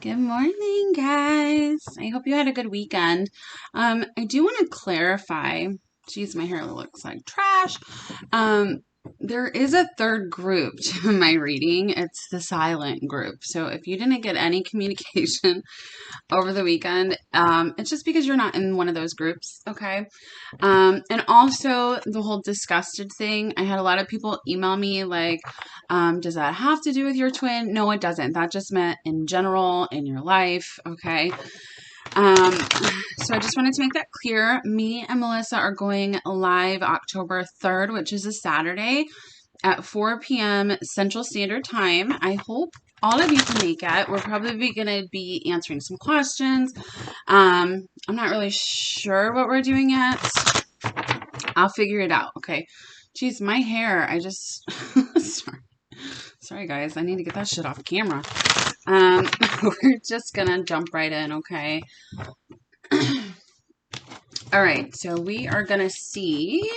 Good morning, guys. I hope you had a good weekend. I do want to clarify. Geez, my hair looks like trash. Um, there is a third group to my reading. It's the silent group. So if you didn't get any communication over the weekend, it's just because you're not in one of those groups, okay? And also the whole disgusted thing. I had a lot of people email me like, does that have to do with your twin? No, it doesn't. That just meant in general in your life. Okay. So I just wanted to make that clear. Me and Melissa are going live October 3rd, which is a Saturday at 4 p.m. Central Standard Time. I hope all of you can make it. We're probably going to be answering some questions. I'm not really sure what we're doing yet. I'll figure it out. Okay. Geez, my hair, I just, sorry guys, I need to get that shit off camera. We're just gonna jump right in, okay? All right, so we are gonna see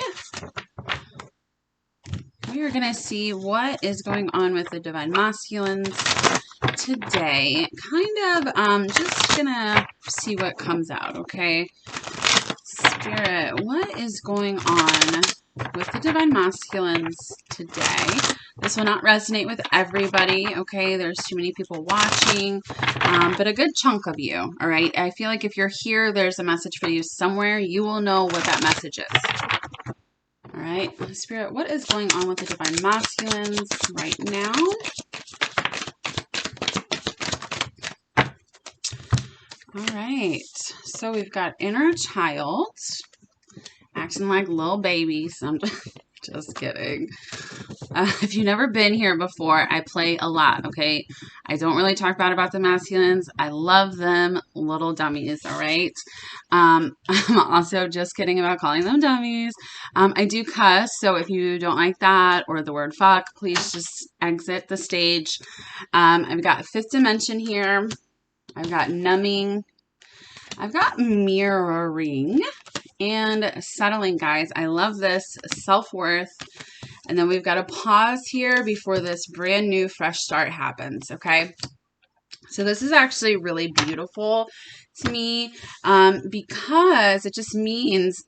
what is going on with the Divine Masculines today. Kind of, just gonna see what comes out, okay? Spirit, what is going on with the Divine Masculines today? This will not resonate with everybody, okay? There's too many people watching, but a good chunk of you, all right? I feel like if you're here, there's a message for you somewhere. You will know what that message is. All right, Spirit, what is going on with the Divine Masculines right now? All right, so we've got inner child acting like little babies. I'm just kidding. If you've never been here before, I play a lot, okay? I don't really talk bad about the masculines. I love them, little dummies, all right? I'm also just kidding about calling them dummies. I do cuss, so if you don't like that or the word fuck, please just exit the stage. I've got fifth dimension here. I've got numbing. I've got mirroring and settling, guys. I love this. Self-worth. And then we've got a pause here before this brand new fresh start happens, okay? So this is actually really beautiful to me because it just means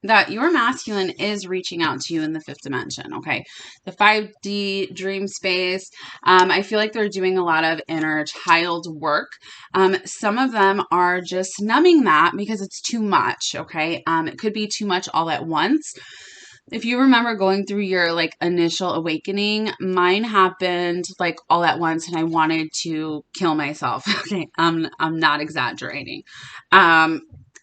that your masculine is reaching out to you in the fifth dimension, okay? The 5D dream space. I feel like they're doing a lot of inner child work. Some of them are just numbing that because it's too much, okay? It could be too much all at once. If you remember going through your like initial awakening, mine happened like all at once and I wanted to kill myself. Okay, I'm not exaggerating.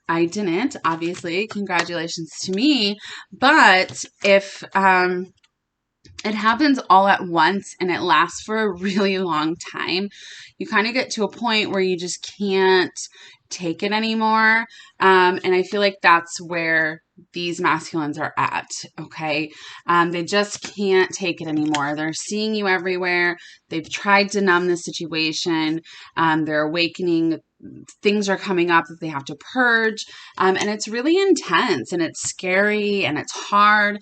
I didn't, obviously, congratulations to me. But if it happens all at once and it lasts for a really long time, you kind of get to a point where you just can't take it anymore. And I feel like that's where these masculines are at, okay? They just can't take it anymore. They're seeing you everywhere. They've tried to numb the situation. They're awakening. Things are coming up that they have to purge. And it's really intense and it's scary and it's hard.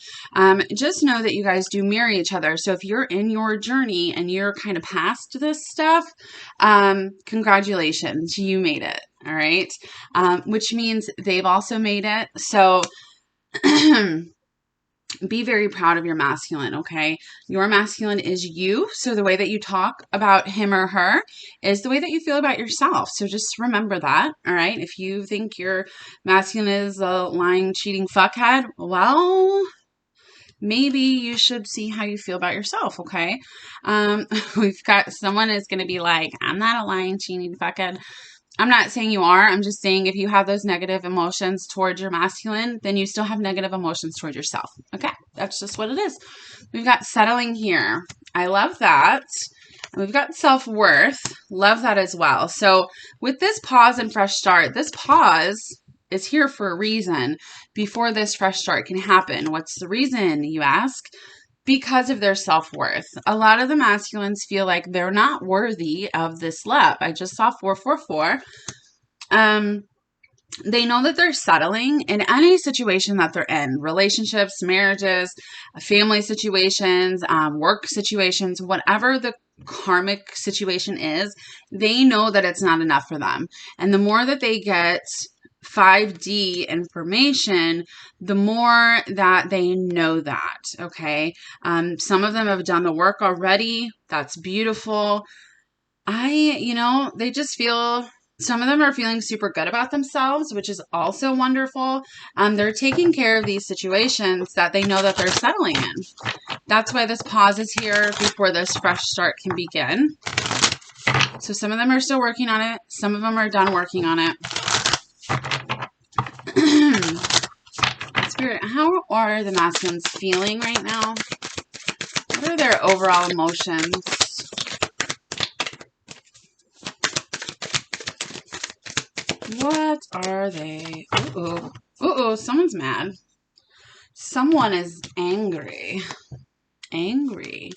Just know that you guys do mirror each other. So if you're in your journey and you're kind of past this stuff, congratulations, you made it. All right. Which means they've also made it. So be very proud of your masculine, okay? Your masculine is you. So the way that you talk about him or her is the way that you feel about yourself. So just remember that, all right? If you think your masculine is a lying, cheating fuckhead, well, maybe you should see how you feel about yourself, okay? We've got someone is going to be like, I'm not a lying, cheating fuckhead. I'm not saying you are. I'm just saying if you have those negative emotions towards your masculine, then you still have negative emotions towards yourself. Okay, that's just what it is. We've got settling here. I love that. And we've got self-worth. Love that as well. So with this pause and fresh start, this pause is here for a reason before this fresh start can happen. What's the reason, you ask? Because of their self-worth. A lot of the masculines feel like they're not worthy of this love. I just saw 444. they know that they're settling in any situation that they're in, relationships, marriages, family situations, work situations, whatever the karmic situation is, they know that it's not enough for them. And the more that they get 5D information, the more that they know that, okay? Some of them have done the work already. That's beautiful. They just feel, some of them are feeling super good about themselves, which is also wonderful. They're taking care of these situations that they know that they're settling in. That's why this pause is here before this fresh start can begin. So some of them are still working on it. Some of them are done working on it. Spirit, how are the masculines feeling right now? What are their overall emotions? What are they? Uh-oh. Uh-oh, someone's mad. Someone is angry. Angry.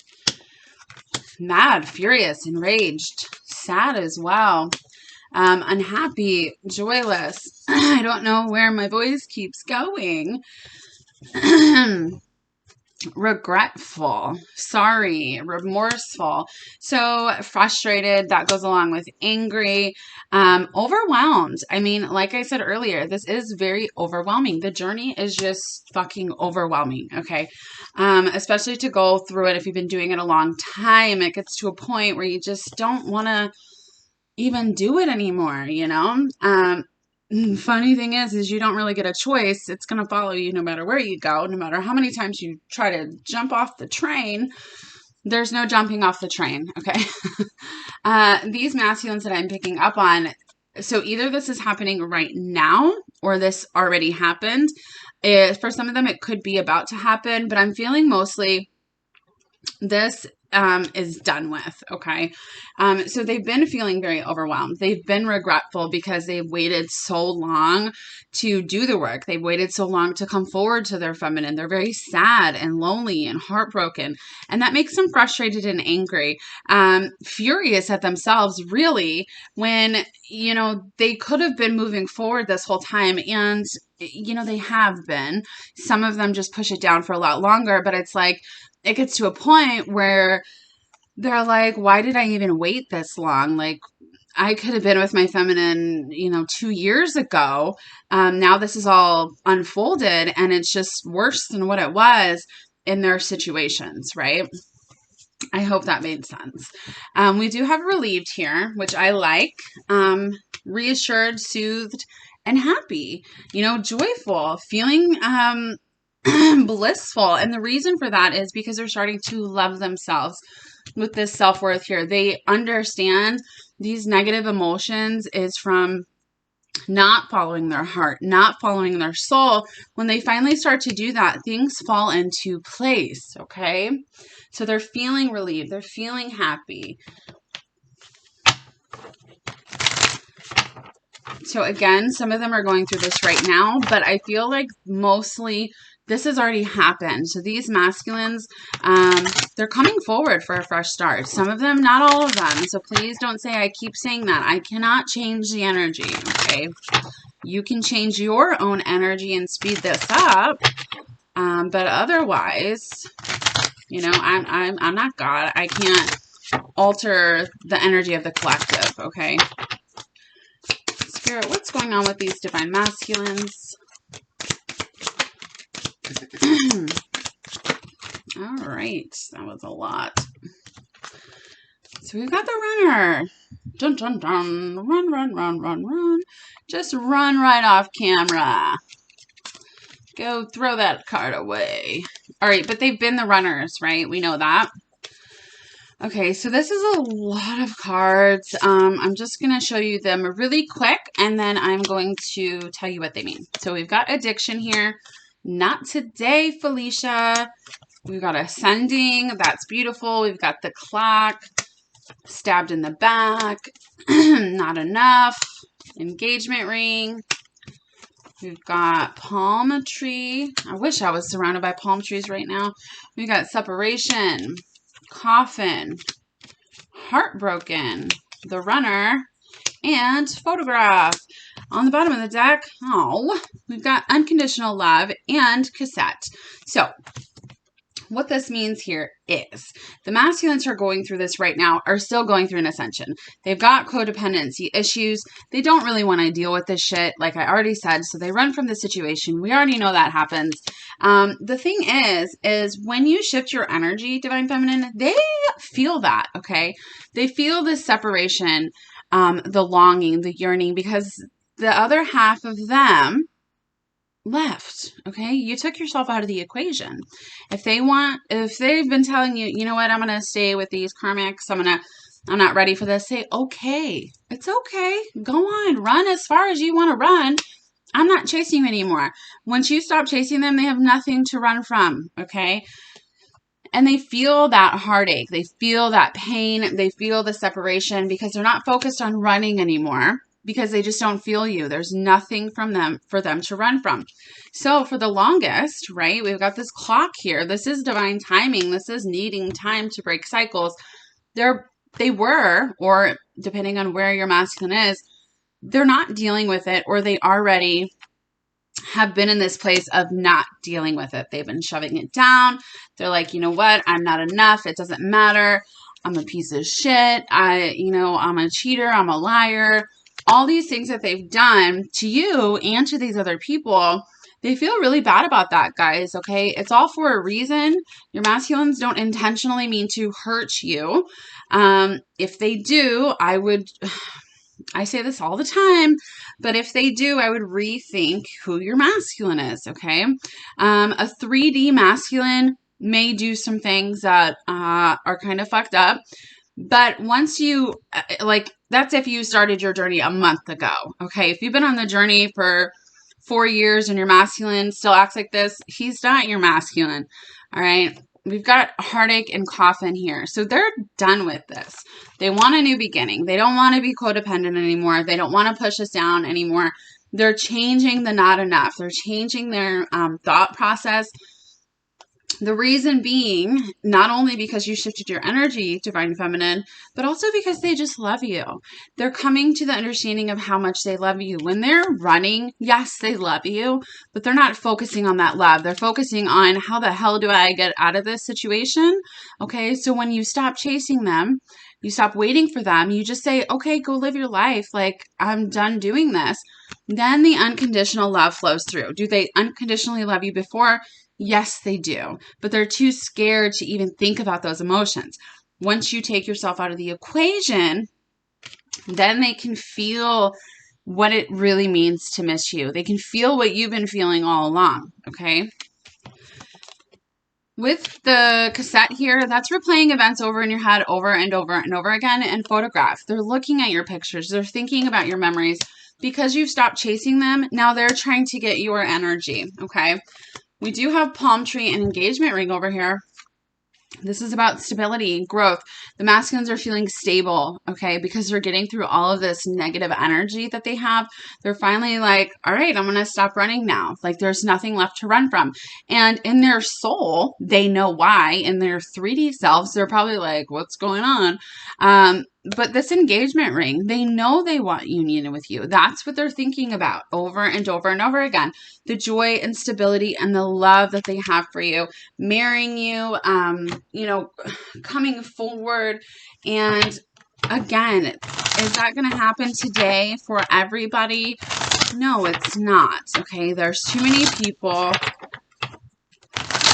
Mad, furious, enraged. Sad as well. Unhappy, joyless. I don't know where my voice keeps going. Regretful, sorry, remorseful, so frustrated. That goes along with angry, overwhelmed. I mean, like I said earlier, this is very overwhelming. The journey is just fucking overwhelming, okay? Especially to go through it if you've been doing it a long time. It gets to a point where you just don't want to even do it anymore, you know? Funny thing is you don't really get a choice. It's going to follow you no matter where you go, no matter how many times you try to jump off the train. There's no jumping off the train, okay? These masculines that I'm picking up on, so either this is happening right now or this already happened. For some of them, it could be about to happen, but I'm feeling mostly this is done with, okay? So they've been feeling very overwhelmed. They've been regretful because they've waited so long to do the work. They've waited so long to come forward to their feminine. They're very sad and lonely and heartbroken, and that makes them frustrated and angry, furious at themselves, really, when, they could have been moving forward this whole time, and, they have been. Some of them just push it down for a lot longer, but it's like, it gets to a point where they're like, why did I even wait this long? Like, I could have been with my feminine, 2 years ago. Now this is all unfolded and it's just worse than what it was in their situations, right? I hope that made sense. We do have relieved here, which I like. Reassured, soothed, and happy, joyful, feeling blissful. And the reason for that is because they're starting to love themselves with this self-worth here. They understand these negative emotions is from not following their heart, not following their soul. When they finally start to do that, things fall into place, okay? So they're feeling relieved. They're feeling happy. So again, some of them are going through this right now, but I feel like mostly this has already happened. So these masculines, they're coming forward for a fresh start. Some of them, not all of them. So please don't say I keep saying that. I cannot change the energy, okay? You can change your own energy and speed this up. But otherwise, I'm not God. I can't alter the energy of the collective, okay? Spirit, what's going on with these divine masculines? All right, that was a lot. So we've got the runner. Dun, dun, dun. Run, run, run, run, run. Just run right off camera. Go throw that card away. All right, but they've been the runners, right? We know that. Okay, so this is a lot of cards. I'm just going to show you them really quick, and then I'm going to tell you what they mean. So we've got addiction here. Not today, Felicia. We've got ascending. That's beautiful. We've got the clock. Stabbed in the back. Not enough. Engagement ring. We've got palm tree. I wish I was surrounded by palm trees right now. We've got separation. Coffin. Heartbroken. The runner. And photograph. On the bottom of the deck, oh, we've got unconditional love and cassette. So what this means here is the masculines who are going through this right now are still going through an ascension. They've got codependency issues. They don't really want to deal with this shit, like I already said, so they run from the situation. We already know that happens. The thing is when you shift your energy, Divine Feminine, they feel that, okay? They feel this separation, the longing, the yearning, because the other half of them left. Okay. You took yourself out of the equation. If they've been telling you, you know what, I'm going to stay with these karmics. I'm not ready for this. Say, okay, it's okay. Go on, run as far as you want to run. I'm not chasing you anymore. Once you stop chasing them, they have nothing to run from. Okay. And they feel that heartache. They feel that pain. They feel the separation because they're not focused on running anymore, because they just don't feel you. There's nothing for them to run from. So for the longest, right, we've got this clock here. This is divine timing. This is needing time to break cycles. They were, or depending on where your masculine is, they're not dealing with it, or they already have been in this place of not dealing with it. They've been shoving it down. They're like, you know what? I'm not enough. It doesn't matter. I'm a piece of shit. I'm a cheater. I'm a liar. All these things that they've done to you and to these other people, they feel really bad about that, guys, okay? It's all for a reason. Your masculines don't intentionally mean to hurt you. If they do, I say this all the time, but if they do, I would rethink who your masculine is, okay? A 3D masculine may do some things that are kind of fucked up, but once you, that's if you started your journey a month ago, okay? If you've been on the journey for 4 years and your masculine still acts like this, he's not your masculine, all right? We've got heartache and coffin here. So they're done with this. They want a new beginning. They don't want to be codependent anymore. They don't want to push us down anymore. They're changing the not enough. They're changing their thought process. The reason being, not only because you shifted your energy, Divine Feminine, but also because they just love you. They're coming to the understanding of how much they love you. When they're running, yes, they love you, but they're not focusing on that love. They're focusing on how the hell do I get out of this situation? Okay, so when you stop chasing them, you stop waiting for them, you just say, okay, go live your life. Like, I'm done doing this. Then the unconditional love flows through. Do they unconditionally love you before? Yes, they do, but they're too scared to even think about those emotions. Once you take yourself out of the equation, then they can feel what it really means to miss you. They can feel what you've been feeling all along, okay? With the cassette here, that's replaying events over in your head over and over and over again and photograph. They're looking at your pictures. They're thinking about your memories. Because you've stopped chasing them, now they're trying to get your energy, okay? We do have palm tree and engagement ring over here. This is about stability and growth. The masculines are feeling stable, okay, because they're getting through all of this negative energy that they have. They're finally like, all right, I'm going to stop running now. Like, there's nothing left to run from. And in their soul, they know why. In their 3D selves, they're probably like, what's going on? But this engagement ring, they know they want union with you. That's what they're thinking about over and over and over again. The joy and stability and the love that they have for you, marrying you, coming forward. And again, is that going to happen today for everybody? No, it's not. Okay, there's too many people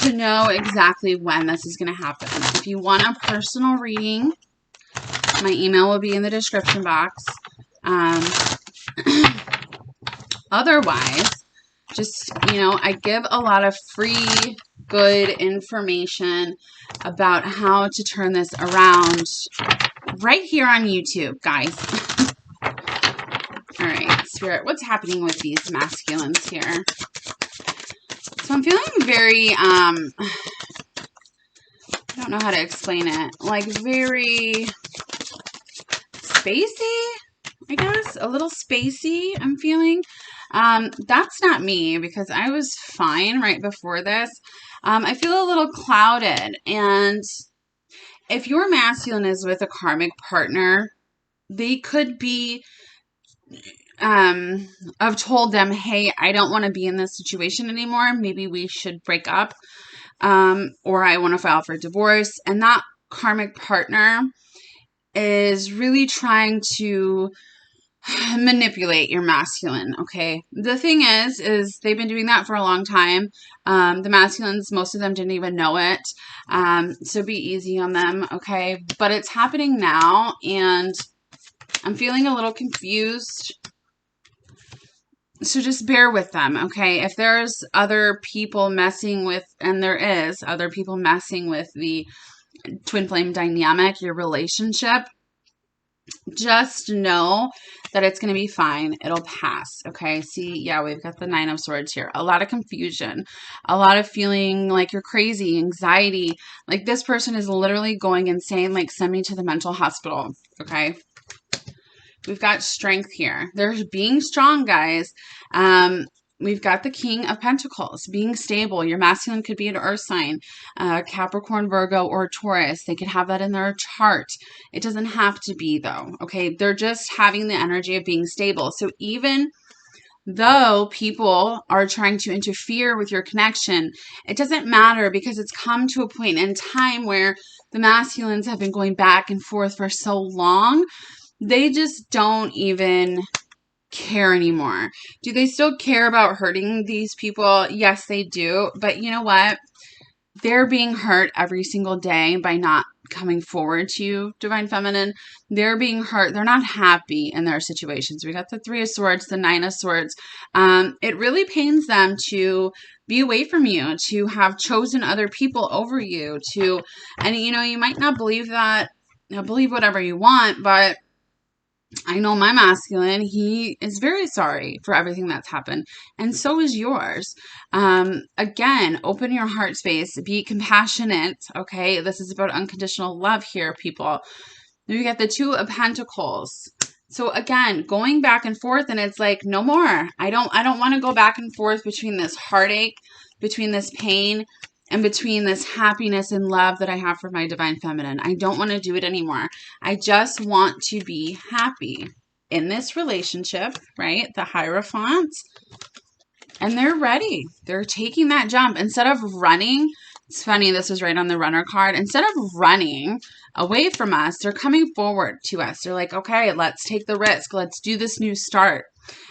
to know exactly when this is going to happen. If you want a personal reading, my email will be in the description box. Otherwise, just, I give a lot of free, good information about how to turn this around right here on YouTube, guys. All right, Spirit, what's happening with these masculines here? So I'm feeling very, I don't know how to explain it, like very spacey, I guess, a little spacey, I'm feeling. That's not me, because I was fine right before this. I feel a little clouded, and if your masculine is with a karmic partner, they could be I've told them, hey, I don't want to be in this situation anymore. Maybe we should break up. Or I want to file for divorce. And that karmic partner is really trying to manipulate your masculine. Okay. The thing is they've been doing that for a long time. The masculines, most of them didn't even know it. So be easy on them. Okay. But it's happening now and I'm feeling a little confused. So just bear with them, okay? If there's other people messing with, and there is other people messing with the twin flame dynamic, your relationship, just know that it's going to be fine. It'll pass, okay? See, yeah, we've got the 9 of Swords here. A lot of confusion, a lot of feeling like you're crazy, anxiety. Like this person is literally going insane, like send me to the mental hospital, okay? We've got strength here. There's being strong, guys. We've got the King of Pentacles, being stable. Your masculine could be an earth sign, Capricorn, Virgo, or Taurus. They could have that in their chart. It doesn't have to be, though, okay? They're just having the energy of being stable. So even though people are trying to interfere with your connection, it doesn't matter because it's come to a point in time where the masculines have been going back and forth for so long. They just don't even care anymore. Do they still care about hurting these people? Yes, they do. But you know what? They're being hurt every single day by not coming forward to you, Divine Feminine. They're being hurt. They're not happy in their situations. We got the 3 of Swords, the 9 of Swords. It really pains them to be away from you, to have chosen other people over you, and you know, you might not believe that, believe whatever you want, but I know my masculine, he is very sorry for everything that's happened. And so is yours. Again, open your heart space. Be compassionate. Okay. This is about unconditional love here, people. Then we got the 2 of Pentacles. So again, going back and forth, and it's like, no more. I don't want to go back and forth between this heartache, between this pain, and between this happiness and love that I have for my Divine Feminine. I don't want to do it anymore. I just want to be happy in this relationship, right? The Hierophant. And they're ready. They're taking that jump. Instead of running, it's funny, this was right on the runner card. Instead of running away from us, they're coming forward to us. They're like, okay, let's take the risk. Let's do this new start.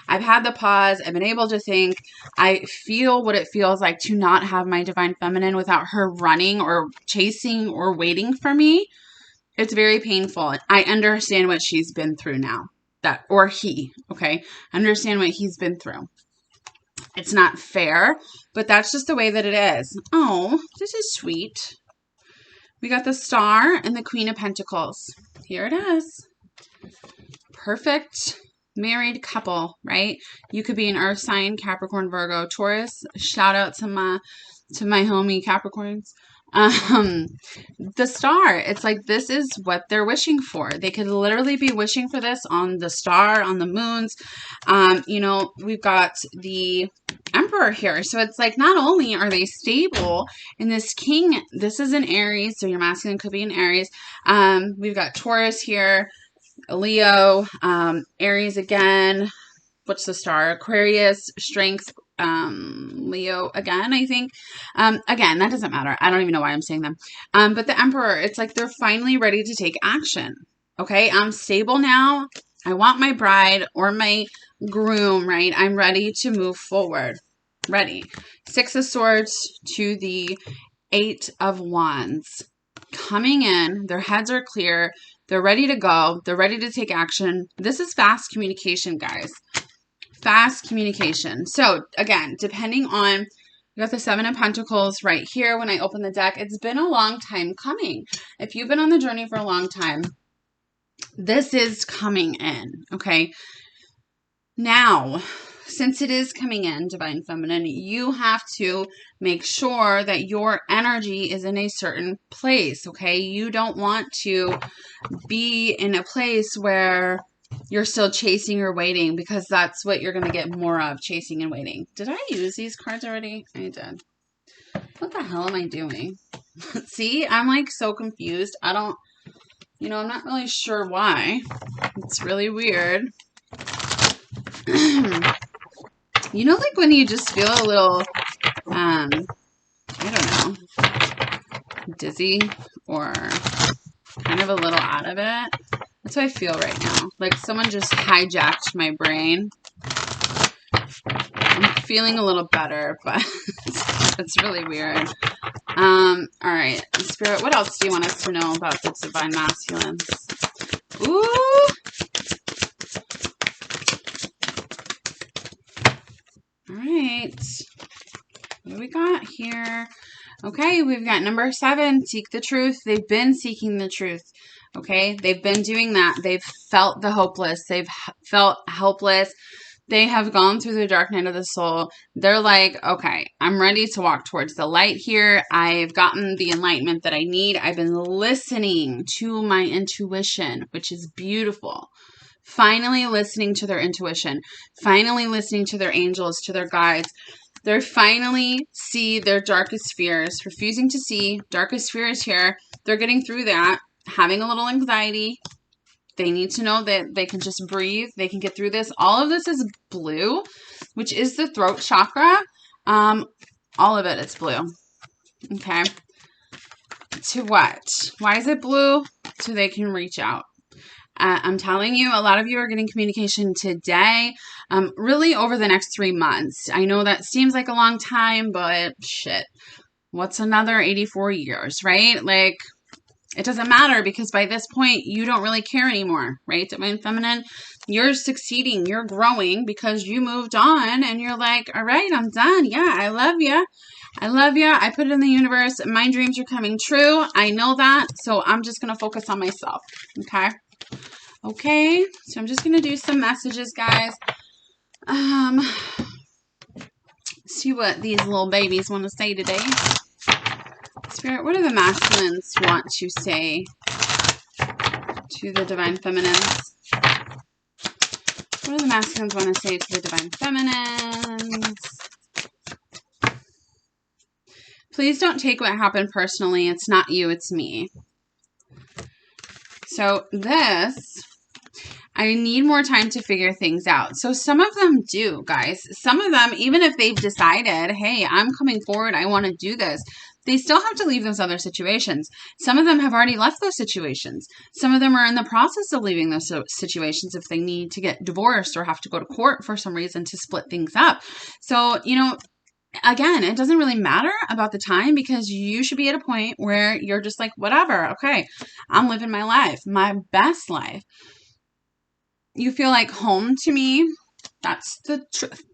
I've had the pause. I've been able to think. I feel what it feels like to not have my Divine Feminine without her running or chasing or waiting for me. It's very painful. I understand what she's been through now. Or he, okay? I understand what he's been through. It's not fair, but that's just the way that it is. Oh, this is sweet. We got the Star and the Queen of Pentacles. Here it is. Perfect married couple, right? You could be an earth sign, Capricorn, Virgo, Taurus. Shout out to my homie Capricorns. The Star, it's like this is what they're wishing for. They could literally be wishing for this on the star, on the moons. You know, we've got the Emperor here. So it's like not only are they stable in this King, this is an Aries, so your masculine could be an Aries. We've got Taurus here, Leo, Aries again. What's the Star? Aquarius, Strength, Leo again, I think. Again, that doesn't matter. I don't even know why I'm saying them. But the Emperor, it's like they're finally ready to take action. Okay, I'm stable now. I want my bride or my groom, right? I'm ready to move forward. Ready. 6 of Swords to the 8 of Wands. Coming in, their heads are clear. They're ready to go. They're ready to take action. This is fast communication, guys. Fast communication. So again, depending on, we got the 7 of Pentacles right here when I open the deck. It's been a long time coming. If you've been on the journey for a long time, this is coming in, okay? Now, since it is coming in, Divine Feminine, you have to make sure that your energy is in a certain place, okay? You don't want to be in a place where you're still chasing or waiting, because that's what you're going to get more of, chasing and waiting. Did I use these cards already? I did. What the hell am I doing? See, I'm like so confused. I don't, you know, I'm not really sure why. It's really weird. You know, like when you just feel a little, I don't know, dizzy or kind of a little out of it. That's how I feel right now. Like someone just hijacked my brain. I'm feeling a little better, but it's really weird. All right, Spirit, what else do you want us to know about the Divine Masculines? Ooh. All right. What do we got here? Okay, we've got number 7, seek the truth. They've been seeking the truth. Okay, they've been doing that. They've felt the hopeless. They've felt helpless. They have gone through the dark night of the soul. They're like, okay, I'm ready to walk towards the light here. I've gotten the enlightenment that I need. I've been listening to my intuition, which is beautiful. Finally listening to their intuition. Finally listening to their angels, to their guides. They're finally see their darkest fears, refusing to see darkest fears here. They're getting through that, having a little anxiety. They need to know that they can just breathe. They can get through this. All of this is blue, which is the throat chakra. All of it is blue. Okay. To what? Why is it blue? So they can reach out. I'm telling you, a lot of you are getting communication today, really over the next 3 months. I know that seems like a long time, but shit. What's another 84 years, right? Like, it doesn't matter because by this point, you don't really care anymore, right? Divine Feminine, you're succeeding, you're growing because you moved on and you're like, all right, I'm done. Yeah, I love you. I love you. I put it in the universe. My dreams are coming true. I know that. So I'm just going to focus on myself. Okay. Okay. So I'm just going to do some messages, guys. See what these little babies want to say today. Spirit, what do the masculines want to say to the Divine Feminines? What do the masculines want to say to the Divine Feminines? Please don't take what happened personally. It's not you, it's me. So this, I need more time to figure things out. So some of them do, guys. Some of them, even if they've decided, hey, I'm coming forward, I want to do this, they still have to leave those other situations. Some of them have already left those situations. Some of them are in the process of leaving those situations if they need to get divorced or have to go to court for some reason to split things up. So, you know, again, it doesn't really matter about the time because you should be at a point where you're just like, whatever, okay, I'm living my life, my best life. You feel like home to me. That's the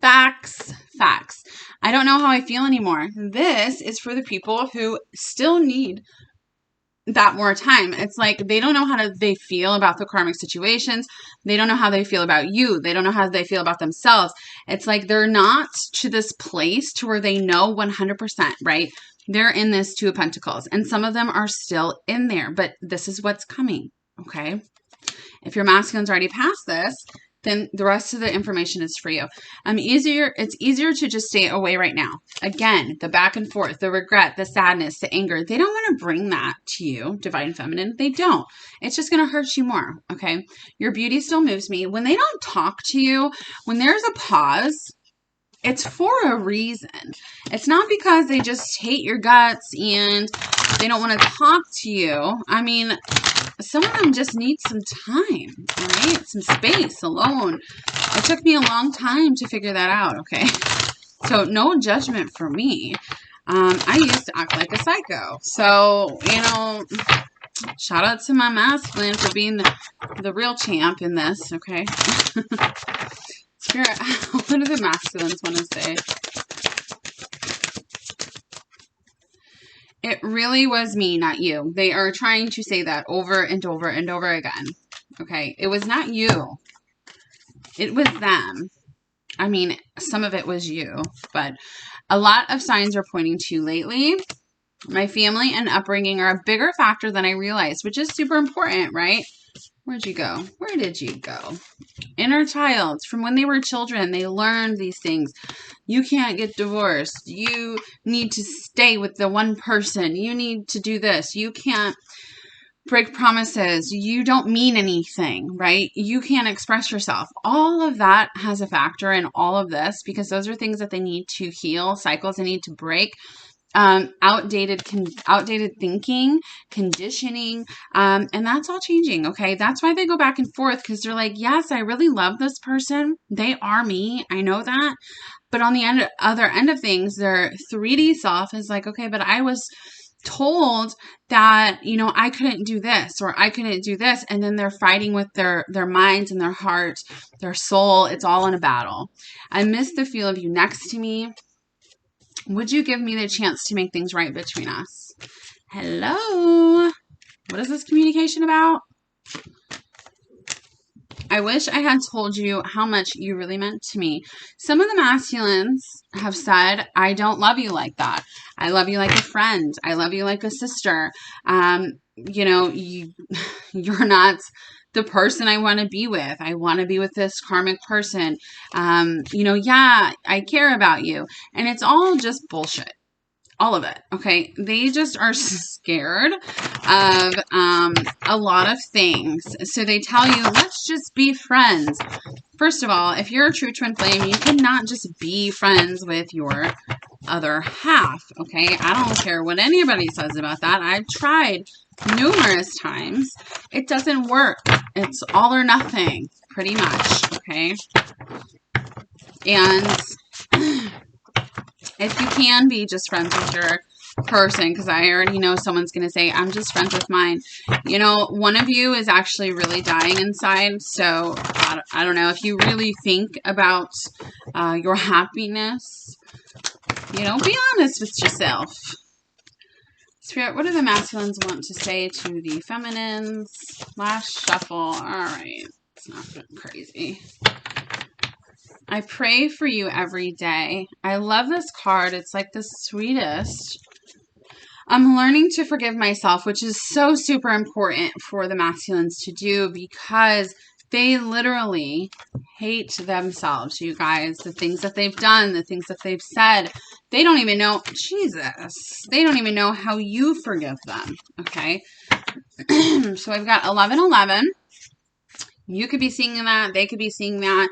facts. I don't know how I feel anymore. This is for the people who still need that more time. It's like they don't know how they feel about the karmic situations. They don't know how they feel about you. They don't know how they feel about themselves. It's like they're not to this place to where they know 100%, right? They're in this Two of Pentacles, and some of them are still in there, but this is what's coming, okay? If your masculine's already past this, then the rest of the information is for you. It's easier to just stay away right now. Again, the back and forth, the regret, the sadness, the anger, they don't want to bring that to you, Divine Feminine. They don't. It's just going to hurt you more, okay? Your beauty still moves me. When they don't talk to you, when there's a pause, it's for a reason. It's not because they just hate your guts and they don't want to talk to you. I mean, some of them just need some time, all right? Some space alone. It took me a long time to figure that out, okay? So no judgment for me. I used to act like a psycho. So, you know, shout out to my masculine for being the real champ in this, okay? Spirit, what do the masculines want to say? It really was me, not you. They are trying to say that over and over and over again. Okay? It was not you. It was them. I mean, some of it was you, but a lot of signs are pointing to you lately. My family and upbringing are a bigger factor than I realized, which is super important, right? Where'd you go? Where did you go? Inner child. From when they were children, they learned these things. You can't get divorced. You need to stay with the one person. You need to do this. You can't break promises. You don't mean anything, right? You can't express yourself. All of that has a factor in all of this because those are things that they need to heal, cycles they need to break. Outdated thinking, conditioning, and that's all changing. Okay. That's why they go back and forth because they're like, yes, I really love this person. They are me. I know that. But on the other end of things, their 3D self is like, okay, but I was told that, you know, I couldn't do this or I couldn't do this. And then they're fighting with their minds and their heart, their soul. It's all in a battle. I miss the feel of you next to me. Would you give me the chance to make things right between us? Hello. What is this communication about? I wish I had told you how much you really meant to me. Some of the masculines have said, I don't love you like that. I love you like a friend. I love you like a sister. You know, you're not the person I want to be with. I want to be with this karmic person. You know, yeah, I care about you. And it's all just bullshit. All of it. Okay. They just are scared of a lot of things. So they tell you, let's just be friends. First of all, if you're a true twin flame, you cannot just be friends with your other half. Okay. I don't care what anybody says about that. I've tried numerous times. It doesn't work. It's all or nothing, pretty much. Okay. And if you can be just friends with your person, because I already know someone's going to say, I'm just friends with mine. You know, one of you is actually really dying inside. So I don't know if you really think about your happiness, you know, be honest with yourself. Spirit, what do the masculines want to say to the feminines? Last shuffle. All right. It's not crazy. I pray for you every day. I love this card. It's like the sweetest. I'm learning to forgive myself, which is so super important for the masculines to do because they literally hate themselves, you guys. The things that they've done, the things that they've said. They don't even know, Jesus, they don't even know how you forgive them, okay? So I've got 1111. You could be seeing that. They could be seeing that.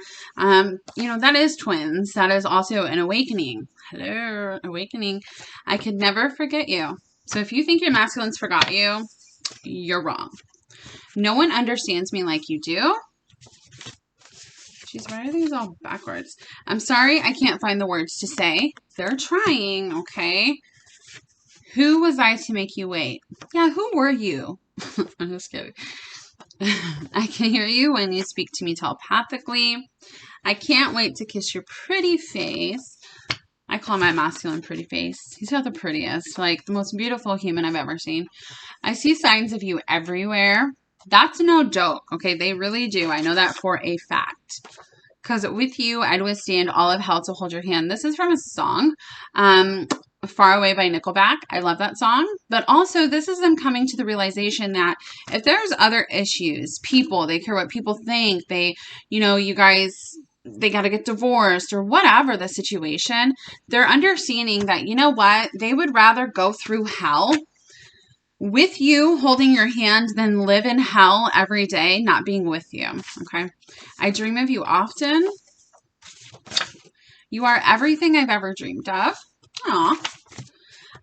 You know, that is twins. That is also an awakening. Hello, awakening. I could never forget you. So if you think your masculines forgot you, you're wrong. No one understands me like you do. Jeez, why are these all backwards? I'm sorry, I can't find the words to say. They're trying, okay? Who was I to make you wait? Yeah, who were you? I'm just kidding. I can hear you when you speak to me telepathically. I can't wait to kiss your pretty face. I call my masculine pretty face. He's got the prettiest, like the most beautiful human I've ever seen. I see signs of you everywhere. That's no joke, okay? They really do. I know that for a fact. Because with you, I'd withstand all of hell to hold your hand. This is from a song. Far Away by Nickelback. I love that song. But also, this is them coming to the realization that if there's other issues, people, they care what people think, they, you know, you guys, they got to get divorced or whatever the situation, they're understanding that, you know what, they would rather go through hell with you holding your hand than live in hell every day not being with you. Okay. I dream of you often. You are everything I've ever dreamed of. Aw.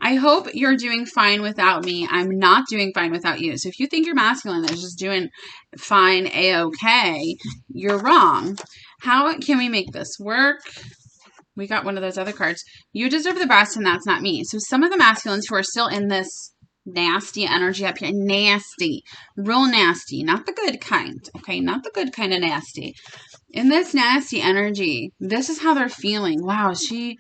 I hope you're doing fine without me. I'm not doing fine without you. So if you think you're masculine is just doing fine, A-okay, you're wrong. How can we make this work? We got one of those other cards. You deserve the best, and that's not me. So some of the masculines who are still in this nasty energy up here, nasty, real nasty, not the good kind, okay? Not the good kind of nasty. In this nasty energy, this is how they're feeling. Wow, she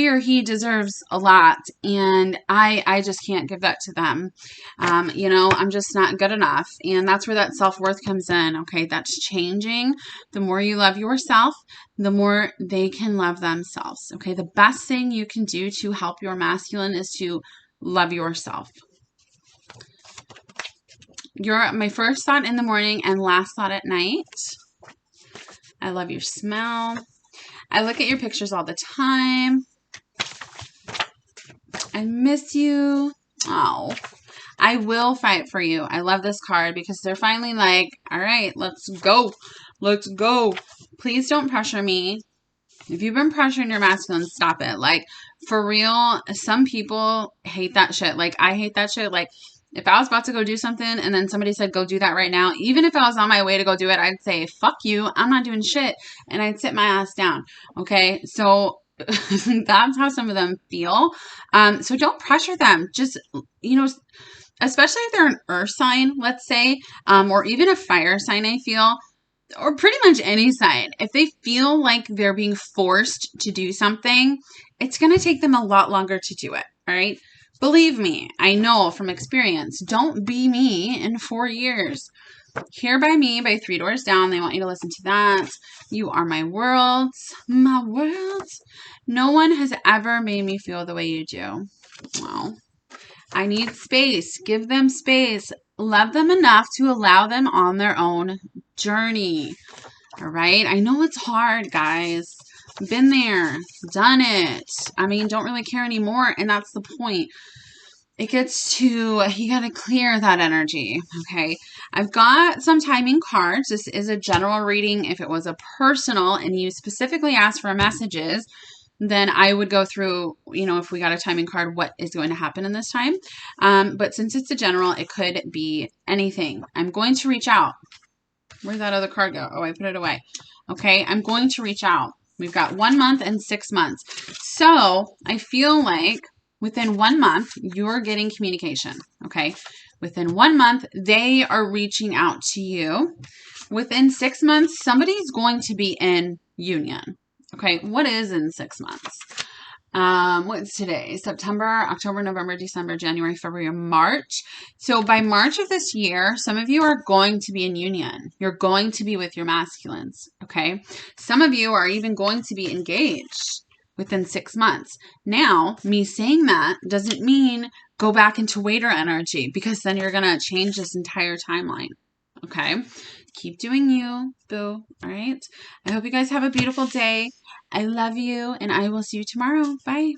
or he deserves a lot, and I just can't give that to them. You know, I'm just not good enough, and that's where that self-worth comes in, okay? That's changing. The more you love yourself, the more they can love themselves, okay? The best thing you can do to help your masculine is to love yourself. You're my first thought in the morning and last thought at night. I love your smell. I look at your pictures all the time. I miss you. Oh, I will fight for you. I love this card because they're finally like, all right, let's go. Let's go. Please don't pressure me. If you've been pressuring your masculine, stop it. Like, for real, some people hate that shit. Like, I hate that shit. Like, if I was about to go do something and then somebody said, go do that right now, even if I was on my way to go do it, I'd say, fuck you. I'm not doing shit. And I'd sit my ass down. Okay. So that's how some of them feel. So don't pressure them. Just, especially if they're an earth sign, let's say, or even a fire sign, I feel, or pretty much any sign, if they feel like they're being forced to do something, it's going to take them a lot longer to do it. All right. Believe me, I know from experience. Don't be me in 4 years. Here by Me by Three Doors Down. They want you to listen to that. You Are My Worlds. My worlds. No one has ever made me feel the way you do. Wow. I need space. Give them space. Love them enough to allow them on their own journey. All right. I know it's hard, guys. Been there, done it. I mean, don't really care anymore. And that's the point. It gets to, you got to clear that energy. Okay. I've got some timing cards. This is a general reading. If it was a personal and you specifically asked for messages, then I would go through, if we got a timing card, what is going to happen in this time. But since it's a general, it could be anything. I'm going to reach out. Where'd that other card go? Oh, I put it away. Okay, I'm going to reach out. We've got 1 month and 6 months. So I feel like within 1 month, you're getting communication. Okay, within 1 month, they are reaching out to you. Within 6 months, somebody's going to be in union. Okay, what is in 6 months? What's today? September, October, November, December, January, February, March. So by March of this year, some of you are going to be in union. You're going to be with your masculines. Okay. Some of you are even going to be engaged within 6 months. Now, me saying that doesn't mean go back into waiter energy, because then you're going to change this entire timeline. Okay. Keep doing you, boo. All right. I hope you guys have a beautiful day. I love you, and I will see you tomorrow. Bye.